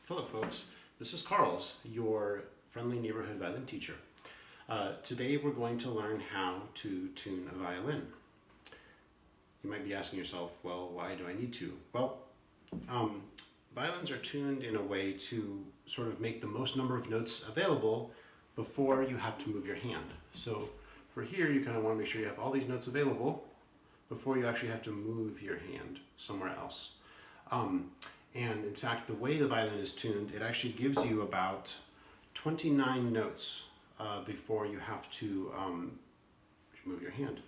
Hello folks, this is Carl's, your friendly neighborhood violin teacher. Today we're going to learn how to tune a violin. You might be asking yourself, well, why do I need to? Well, violins are tuned in a way to sort of make the most number of notes available before you have to move your hand. So for here, you kind of want to make sure you have all these notes available before you actually have to move your hand somewhere else. And in fact, the way the violin is tuned, it actually gives you about 29 notes before you have to move your hand.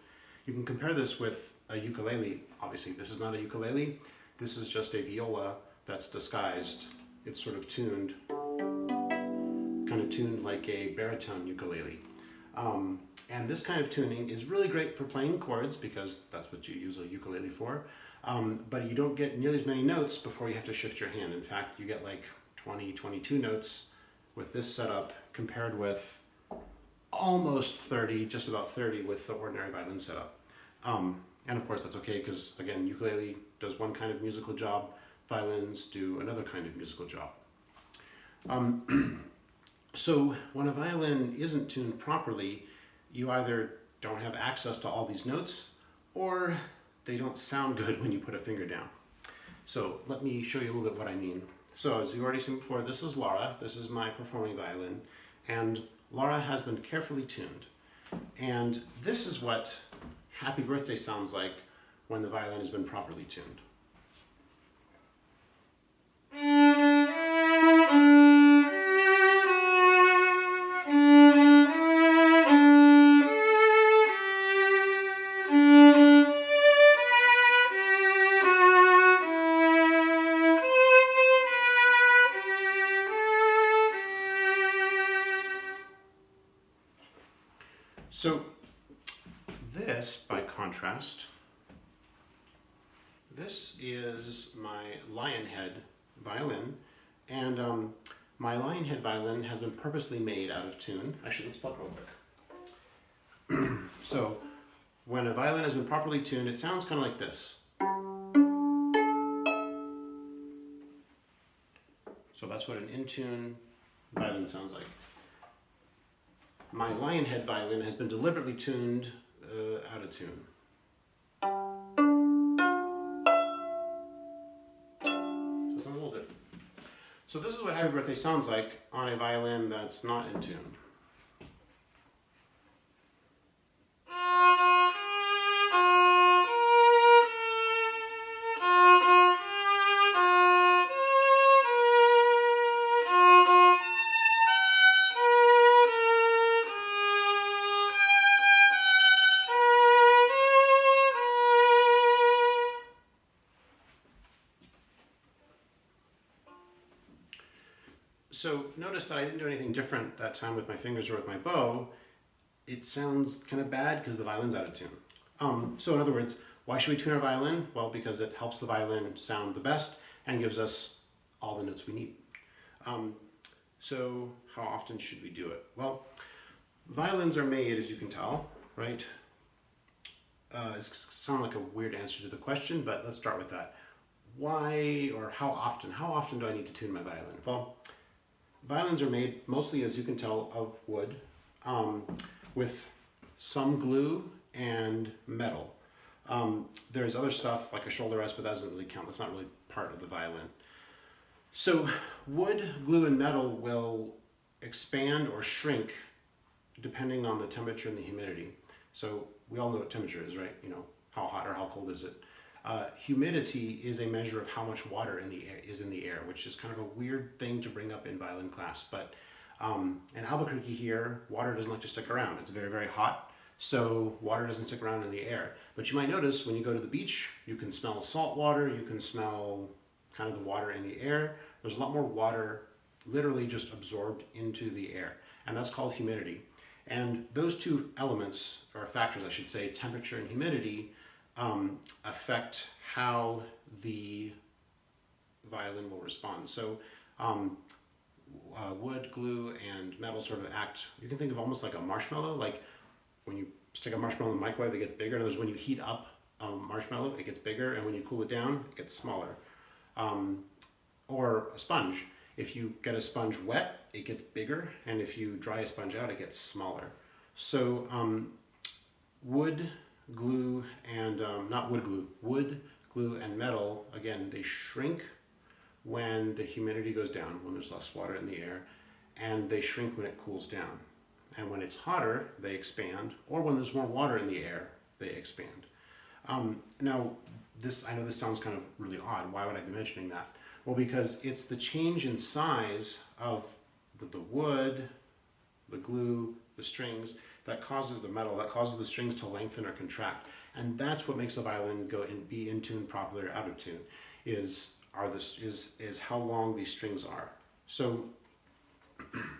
You can compare this with a ukulele. Obviously, this is not a ukulele. This is just a viola that's disguised. It's sort of tuned, kind of tuned like a baritone ukulele. And this kind of tuning is really great for playing chords because that's what you use a ukulele for. But you don't get nearly as many notes before you have to shift your hand. In fact, you get like 20, 22 notes with this setup compared with almost 30, just about 30 with the ordinary violin setup. And of course that's okay because again, ukulele does one kind of musical job, violins do another kind of musical job. So when a violin isn't tuned properly, you either don't have access to all these notes or they don't sound good when you put a finger down. So let me show you a little bit what I mean. So as you've already seen before, this is Laura. This is my performing violin. And Laura has been carefully tuned. And this is what Happy Birthday sounds like when the violin has been properly tuned. So this, by contrast, this is my Lionhead violin, and my Lionhead violin has been purposely made out of tune. Actually, let's plug real quick. So when a violin has been properly tuned, it sounds kind of like this. So that's what an in-tune violin sounds like. My Lionhead violin has been deliberately tuned out of tune. So it sounds a little different. So this is what Happy Birthday sounds like on a violin that's not in tune. So notice that I didn't do anything different that time with my fingers or with my bow. It sounds kind of bad because the violin's out of tune. So in other words, why should we tune our violin? Well, because it helps the violin sound the best and gives us all the notes we need. So how often should we do it? Well, violins are made, as you can tell, right? It sounds like a weird answer to the question, but let's start with that. Why or how often? How often do I need to tune my violin? Well, violins are made mostly, as you can tell, of wood with some glue and metal. There's other stuff like a shoulder rest, but that doesn't really count. That's not really part of the violin. So wood, glue, and metal will expand or shrink depending on the temperature and the humidity. So we all know what temperature is, right? You know, how hot or how cold is it? Humidity is a measure of how much water is in the air, which is kind of a weird thing to bring up in violin class. But in Albuquerque here, water doesn't like to stick around. It's very, very hot, so water doesn't stick around in the air. But you might notice when you go to the beach, you can smell salt water, you can smell kind of the water in the air. There's a lot more water literally just absorbed into the air, and that's called humidity. And those two elements, or factors I should say, temperature and humidity, affect how the violin will respond. So wood, glue, and metal sort of act, you can think of almost like a marshmallow, like when you stick a marshmallow in the microwave, it gets bigger. In other words, when you heat up a marshmallow, it gets bigger, and when you cool it down, it gets smaller. Or a sponge. If you get a sponge wet, it gets bigger, and if you dry a sponge out, it gets smaller. So wood, glue, and not wood glue, wood, glue, and metal, again, they shrink when the humidity goes down, when there's less water in the air, and they shrink when it cools down. And when it's hotter, they expand, or when there's more water in the air, they expand. Now, I know this sounds kind of really odd. Why would I be mentioning that? Well, because it's the change in size of the wood, the glue, the strings, that causes the metal, that causes the strings to lengthen or contract. And that's what makes a violin go and be in tune properly or out of tune, is how long these strings are. So,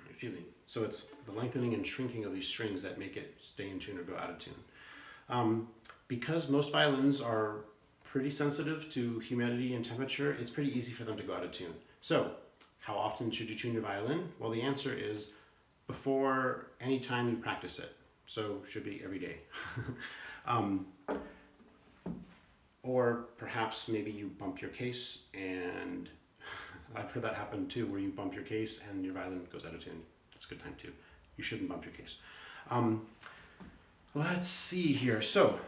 excuse me. So it's the lengthening and shrinking of these strings that make it stay in tune or go out of tune. Because most violins are pretty sensitive to humidity and temperature, it's pretty easy for them to go out of tune. So, how often should you tune your violin? Well, the answer is before any time you practice it. So, should be every day. Or perhaps maybe you bump your case, and I've heard that happen too, where you bump your case and your violin goes out of tune. That's a good time too. You shouldn't bump your case. Let's see here. So,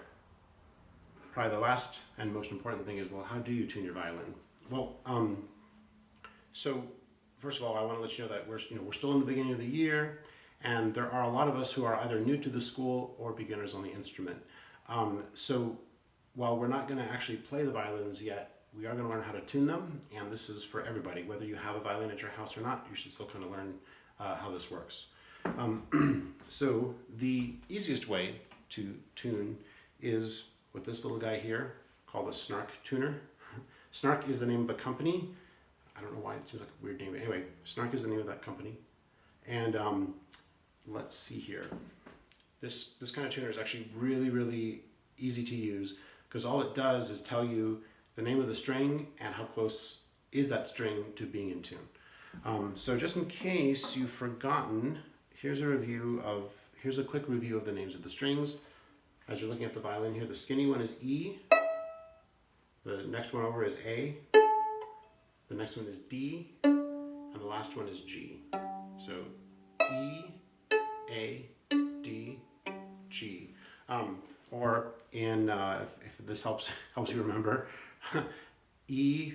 probably the last and most important thing is, well, how do you tune your violin? Well, so first of all, I want to let you know that we're still in the beginning of the year, and there are a lot of us who are either new to the school or beginners on the instrument. So while we're not going to actually play the violins yet, we are going to learn how to tune them, and this is for everybody. Whether you have a violin at your house or not, you should still kind of learn how this works. So the easiest way to tune is with this little guy here called a snark tuner. Snark is the name of the company. I don't know why it seems like a weird name, but anyway, Snark is the name of that company. And let's see here. This kind of tuner is actually really, really easy to use, because all it does is tell you the name of the string and how close is that string to being in tune. So just in case you've forgotten, here's a quick review of the names of the strings. As you're looking at the violin here, the skinny one is E, the next one over is A, the next one is D, and the last one is G. So E, A, D, G. Or in, if this helps you remember, E,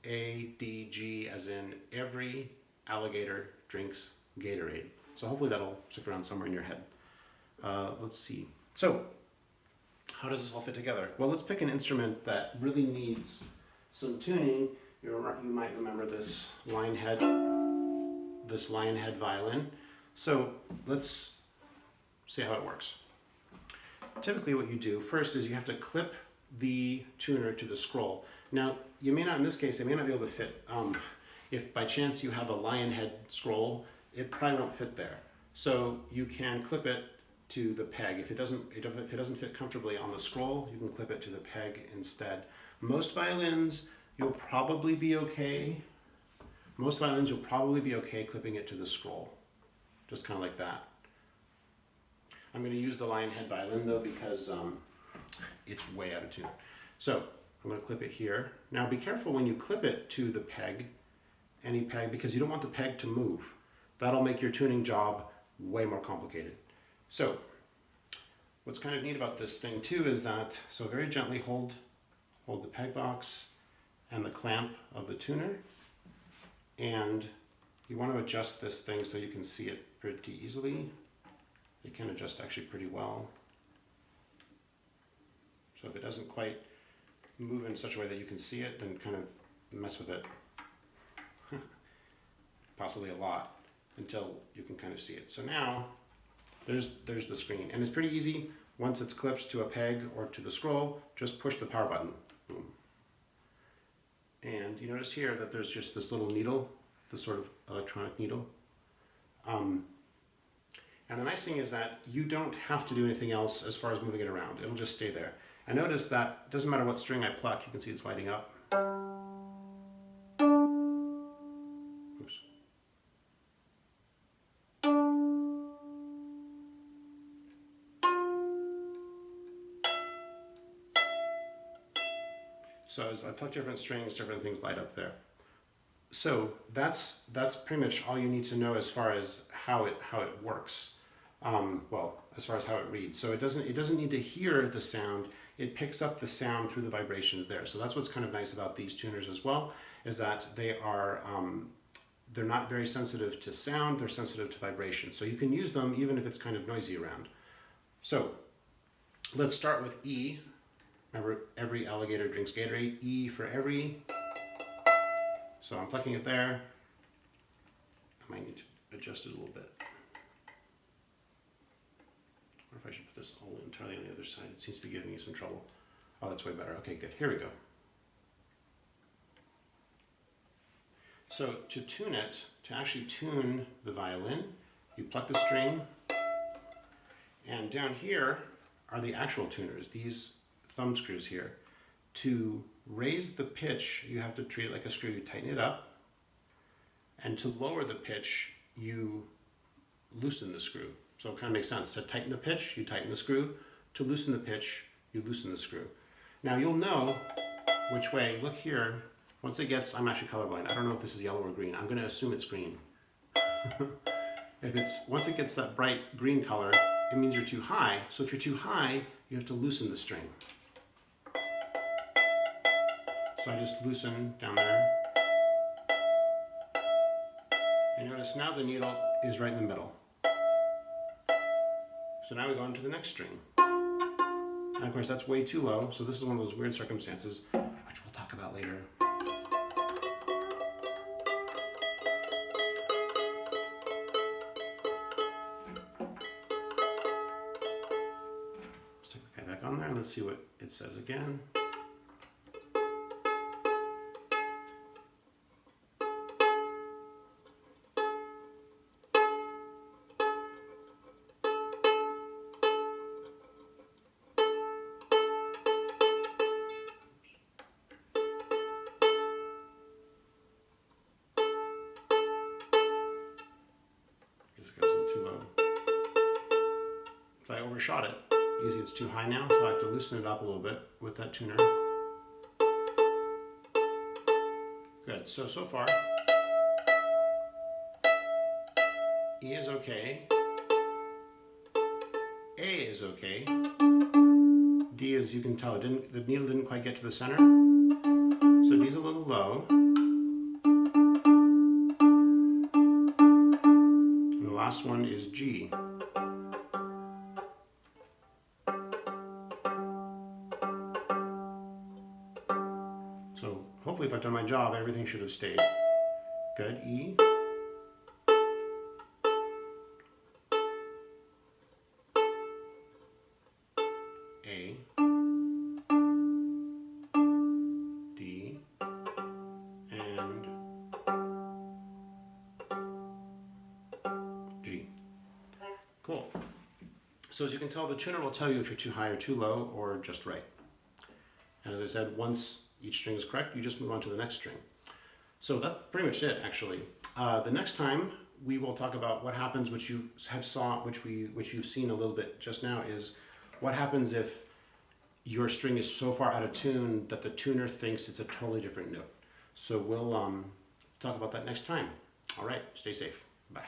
A, D, G, as in every alligator drinks Gatorade. So hopefully that'll stick around somewhere in your head. Let's see. So, how does this all fit together? Well, let's pick an instrument that really needs some tuning. You might remember this lion head violin. So let's see how it works. Typically what you do first is you have to clip the tuner to the scroll. Now, you may not, in this case, they may not be able to fit. If by chance you have a lion head scroll, it probably won't fit there. So you can clip it to the peg. If it doesn't fit comfortably on the scroll, you can clip it to the peg instead. Most violins, you'll probably be okay. Clipping it to the scroll, just kind of like that. I'm going to use the lion head violin though, because it's way out of tune. So I'm going to clip it here. Now be careful when you clip it to the peg, any peg, because you don't want the peg to move. That'll make your tuning job way more complicated. So what's kind of neat about this thing too is that, so very gently hold the peg box and the clamp of the tuner, and you want to adjust this thing so you can see it pretty easily. It can adjust actually pretty well. So if it doesn't quite move in such a way that you can see it, then kind of mess with it possibly a lot until you can kind of see it. So now there's the screen, and it's pretty easy. Once it's clipped to a peg or to the scroll, just push the power button. Boom. And you notice here that there's just this little needle, this sort of electronic needle. And the nice thing is that you don't have to do anything else as far as moving it around. It'll just stay there. And notice that it doesn't matter what string I pluck, you can see it's lighting up. Oops. So as I pluck different strings, different things light up there. So that's pretty much all you need to know as far as how it works. Well, as far as how it reads. So it doesn't need to hear the sound. It picks up the sound through the vibrations there. So that's what's kind of nice about these tuners as well, is that they are they're not very sensitive to sound. They're sensitive to vibration. So you can use them even if it's kind of noisy around. So let's start with E. Remember, every alligator drinks Gatorade. E for every. So I'm plucking it there. I might need to adjust it a little bit. Or if I should put this all entirely on the other side. It seems to be giving me some trouble. Oh, that's way better. Okay, good. Here we go. So to tune it, to actually tune the violin, you pluck the string, and down here are the actual tuners, these thumb screws here. To raise the pitch, you have to treat it like a screw. You tighten it up, and to lower the pitch, you loosen the screw. So it kind of makes sense. To tighten the pitch, you tighten the screw. To loosen the pitch, you loosen the screw. Now you'll know which way. Look here. Once it gets, I'm actually colorblind. I don't know if this is yellow or green. I'm going to assume it's green. Once it gets that bright green color, it means you're too high. So if you're too high, you have to loosen the string. So I just loosen down there. And notice now the needle is right in the middle. So now we go into the next string. And of course that's way too low, so this is one of those weird circumstances, which we'll talk about later. Let's take the guy back on there and let's see what it says again. This goes a little too low. So I overshot it. You see it's too high now, so I have to loosen it up a little bit with that tuner. Good, so far, E is okay, A is okay, D, as you can tell, the needle didn't quite get to the center, so D's a little low. And the last one is G. So hopefully if I've done my job, everything should have stayed. Good, E. A. D. And G. Cool. So as you can tell, the tuner will tell you if you're too high or too low or just right. And as I said, once each string is correct, you just move on to the next string. So that's pretty much it, actually. The next time we will talk about what happens, which you've seen a little bit just now, is what happens if your string is so far out of tune that the tuner thinks it's a totally different note. So we'll talk about that next time. All right, stay safe. Bye.